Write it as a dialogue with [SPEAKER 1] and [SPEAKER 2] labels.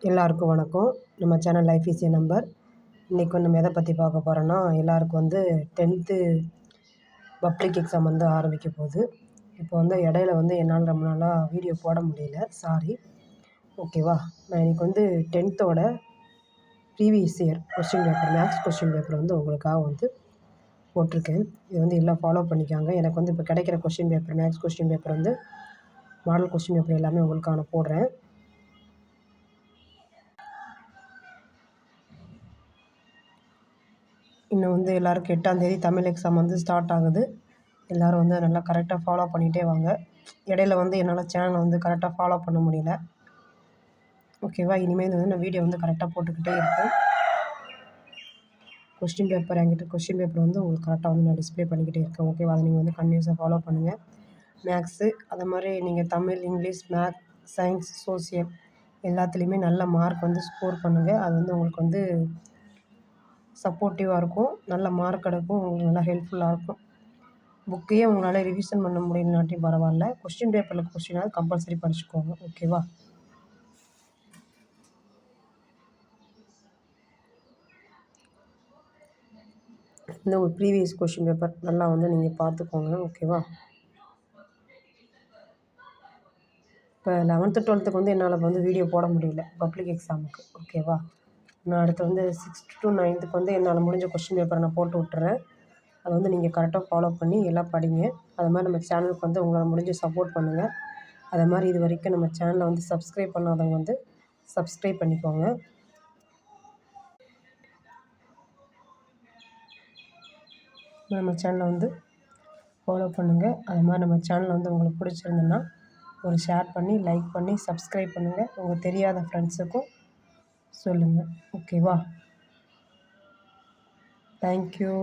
[SPEAKER 1] எல்லாருக்கும் வணக்கம். நம்ம சேனல் லைஃப் ஈஸி நம்பர். இன்றைக்கி நம்ம எதை பற்றி பார்க்க போகிறோன்னா, எல்லாருக்கும் 10th பப்ளிக் எக்ஸாம் ஆரம்பிக்க போகுது. இப்போ இடையில என்னால் ரொம்ப நாளாக வீடியோ போட முடியல, சாரி. ஓகேவா? நான் இன்றைக்கி 10த்தோட previous year question paper, maths question paper உங்களுக்காக போட்டிருக்கேன். இது எல்லாம் ஃபாலோ பண்ணிக்காங்க. எனக்கு இப்போ கிடைக்கிற question paper, maths question paper model question paper எல்லாமே உங்களுக்கான போடுறேன். இன்னும் எல்லாருக்கும் 8ஆந்தேதி தமிழ் எக்ஸாம் ஸ்டார்ட் ஆகுது. எல்லோரும் நல்லா கரெக்டாக ஃபாலோ பண்ணிகிட்டே வாங்க. இடையில என்னால் சேனலை கரெக்டாக ஃபாலோ பண்ண முடியல. ஓகேவா? இனிமேல் நான் வீடியோ கரெக்டாக போட்டுக்கிட்டே இருக்கேன். கொஸ்டின் பேப்பர் என்கிட்ட கொஸ்டின் பேப்பர் உங்களுக்கு கரெக்டாக நான் டிஸ்ப்ளே பண்ணிக்கிட்டே இருக்கேன். ஓகேவா? அதை நீங்கள் கன்டினியூஸாக ஃபாலோ பண்ணுங்கள். மேக்ஸு அது மாதிரி நீங்கள் Tamil, English, maths, science, social எல்லாத்துலேயுமே நல்ல மார்க் ஸ்கோர் பண்ணுங்கள். அது உங்களுக்கு சப்போர்ட்டிவாக இருக்கும். நல்ல மார்க் கிடைக்கும். உங்களுக்கு நல்லா ஹெல்ப்ஃபுல்லாக இருக்கும். புக்கையே உங்களால் ரிவிஷன் பண்ண முடியலனாட்டியும் பரவாயில்ல, கொஸ்டின் பேப்பரில் கொஸ்டினாவது கம்பல்சரி படிச்சுக்கோங்க. ஓகேவா? ஒரு ப்ரீவியஸ் கொஸ்டின் பேப்பர் நல்லா நீங்கள் பார்த்துக்கோங்க. ஓகேவா? இப்போ 11th 12th என்னால் வீடியோ போட முடியல பப்ளிக் எக்ஸாமுக்கு. ஓகேவா? நான் அடுத்து 6th to 9th என்னால் முடிஞ்ச கொஸ்டின் பேப்பரை நான் போட்டு விட்டுறேன். அதை நீங்கள் கரெக்டாக ஃபாலோ பண்ணி எல்லாம் படிங்க. அது மாதிரி நம்ம சேனலுக்கு உங்களால் முடிஞ்ச சப்போர்ட் பண்ணுங்கள். அது மாதிரி இது வரைக்கும் நம்ம சேனலை சப்ஸ்கிரைப் பண்ணாதவங்க சப்ஸ்கிரைப் பண்ணிக்கோங்க. நம்ம சேனலை ஃபாலோ பண்ணுங்கள். அது மாதிரி நம்ம சேனலை உங்களுக்கு பிடிச்சிருந்துன்னா ஒரு ஷேர் பண்ணி, லைக் பண்ணி, சப்ஸ்கிரைப் பண்ணுங்கள். உங்களுக்கு தெரியாத ஃப்ரெண்ட்ஸுக்கும் சொல்லுங்கள். ஓகேவா? தேங்க்யூ.